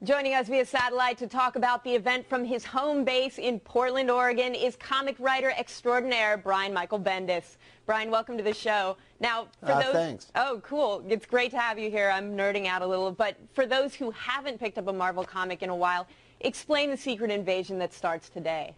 Joining us via satellite to talk about the event from his home base in Portland, Oregon, is comic writer extraordinaire Brian Michael Bendis. Brian, welcome to the show. Now, for those, thanks. Oh, cool. It's great to have you here. I'm nerding out a little, but for those who haven't picked up a Marvel comic in a while, explain the Secret Invasion that starts today.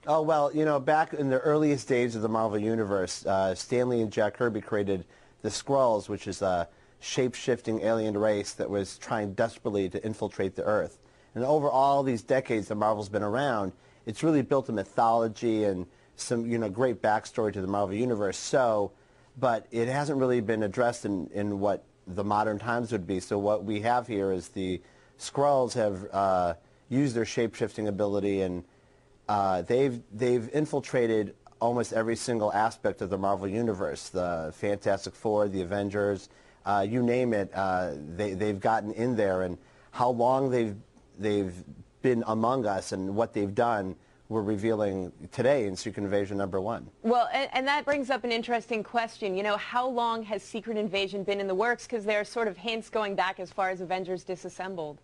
Oh, well, you know, back in the earliest days of the Marvel Universe, Stan Lee and Jack Kirby created the Skrulls, which is a shape-shifting alien race that was trying desperately to infiltrate the Earth. And over all these decades that Marvel's been around, it's really built a mythology and some, you know, great backstory to the Marvel Universe. So, but it hasn't really been addressed in what the modern times would be. So what we have here is the Skrulls have used their shape-shifting ability, and they've infiltrated almost every single aspect of the Marvel Universe. The Fantastic Four, the Avengers, you name it, they've gotten in there, and how long they've been among us and what they've done, we're revealing today in Secret Invasion #1. Well, and that brings up an interesting question. You know, how long has Secret Invasion been in the works? Because there are sort of hints going back as far as Avengers Disassembled.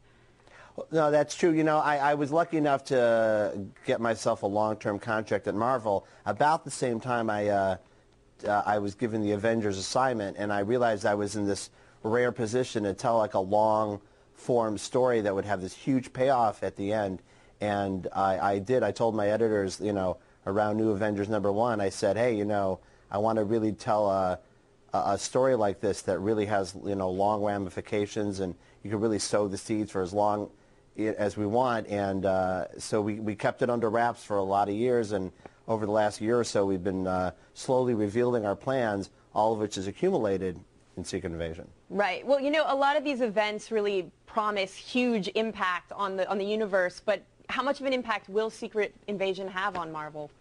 No, that's true. You know, I was lucky enough to get myself a long-term contract at Marvel. About the same time I was given the Avengers assignment, and I realized I was in this rare position to tell like a long-form story that would have this huge payoff at the end. And I did. I told my editors, you know, around New Avengers #1, I said, hey, you know, I want to really tell a story like this that really has, you know, long ramifications, and you can really sow the seeds for as long as we want. And so we kept it under wraps for a lot of years, and over the last year or so we've been slowly revealing our plans, all of which is accumulated in Secret Invasion. Right. Well, you know, a lot of these events really promise huge impact on the universe, but how much of an impact will Secret Invasion have on Marvel?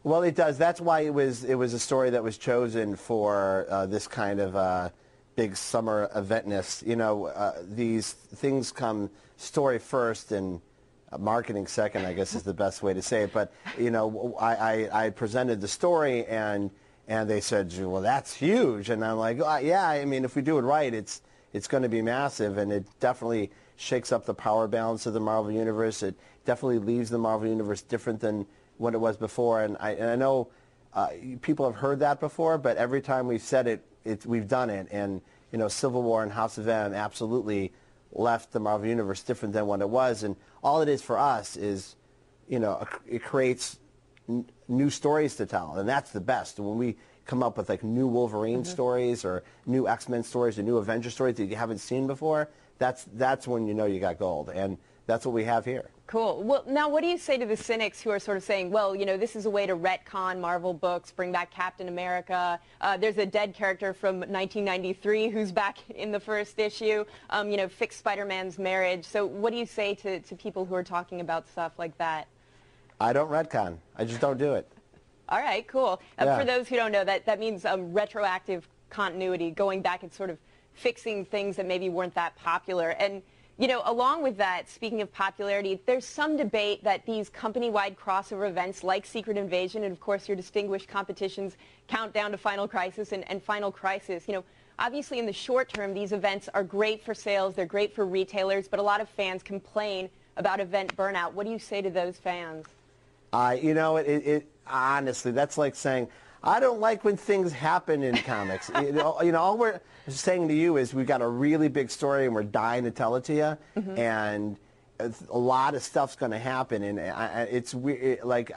Well, it does. That's why it was a story that was chosen for this kind of big summer eventness. You know, these things come story first and marketing second, I guess is the best way to say it. But, you know, I presented the story, and they said, well, that's huge. And I'm like, yeah, I mean, if we do it right, it's going to be massive, and it definitely shakes up the power balance of the Marvel Universe. It definitely leaves the Marvel Universe different than what it was before. And I know people have heard that before, but every time we've said it, we've done it. And, you know, Civil War and House of M absolutely left the Marvel Universe different than what it was. And all it is for us is, you know, it creates new stories to tell, and that's the best. When we come up with like new Wolverine stories or new X-Men stories or new Avenger stories that you haven't seen before, that's when you know you got gold, and that's what we have here. Cool. Well, now what do you say to the cynics who are sort of saying, well, you know, this is a way to retcon Marvel books, bring back Captain America. There's a dead character from 1993 who's back in the first issue, you know, fix Spider-Man's marriage. So what do you say to people who are talking about stuff like that? I don't retcon. I just don't do it. All right, cool. Yeah. For those who don't know, that means retroactive continuity, going back and sort of fixing things that maybe weren't that popular. And, you know, along with that, speaking of popularity, there's some debate that these company-wide crossover events like Secret Invasion and, of course, your distinguished competitions, Countdown to Final Crisis and Final Crisis, you know, obviously in the short term, these events are great for sales, they're great for retailers, but a lot of fans complain about event burnout. What do you say to those fans? You know, honestly, that's like saying, I don't like when things happen in comics. You know, all we're saying to you is we've got a really big story and we're dying to tell it to you, and a lot of stuff's going to happen. And it's weird. Like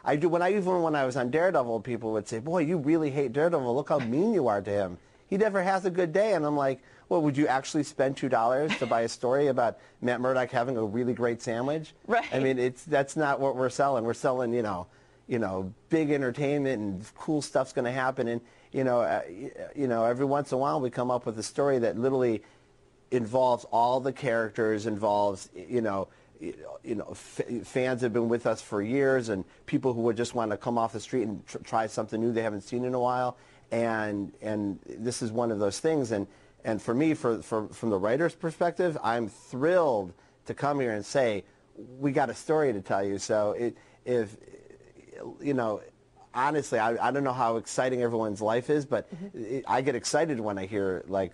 even when I was on Daredevil, people would say, "Boy, you really hate Daredevil. Look how mean you are to him. He never has a good day." And I'm like, well, would you actually spend $2 to buy a story about Matt Murdock having a really great sandwich? Right. I mean, that's not what we're selling. We're selling, you know, big entertainment and cool stuff's going to happen. And you know, every once in a while we come up with a story that literally involves all the characters, involves fans have been with us for years, and people who would just want to come off the street and try something new they haven't seen in a while. And this is one of those things. And for me, from the writer's perspective, I'm thrilled to come here and say, we got a story to tell you. So if you know, honestly, I don't know how exciting everyone's life is, but I get excited when I hear, like,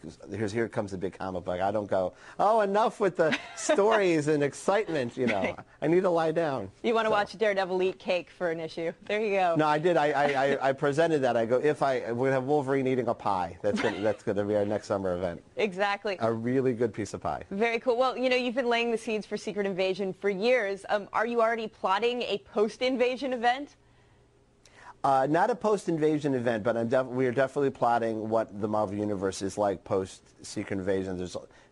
here comes a big comic book. I don't go, oh, enough with the stories and excitement, you know. I need to lie down. You want to watch Daredevil eat cake for an issue. There you go. No, I did. I presented that. I go, we're going to have Wolverine eating a pie. That's going to be our next summer event. Exactly. A really good piece of pie. Very cool. Well, you know, you've been laying the seeds for Secret Invasion for years. Are you already plotting a post-invasion event? Not a post-invasion event, but we are definitely plotting what the Marvel Universe is like post-Secret Invasion.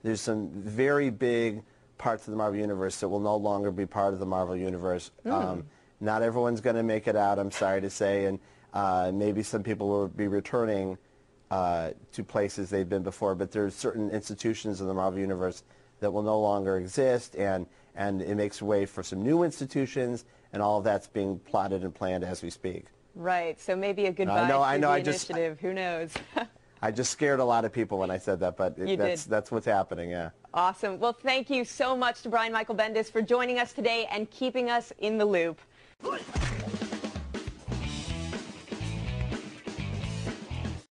There's some very big parts of the Marvel Universe that will no longer be part of the Marvel Universe. Not everyone's going to make it out, I'm sorry to say, and maybe some people will be returning to places they've been before, but there's certain institutions in the Marvel Universe that will no longer exist, and it makes way for some new institutions, and all of that's being plotted and planned as we speak. Right, so maybe a goodbye to the initiative. Who knows? I just scared a lot of people when I said that, but that's what's happening, yeah. Awesome. Well, thank you so much to Brian Michael Bendis for joining us today and keeping us in the loop.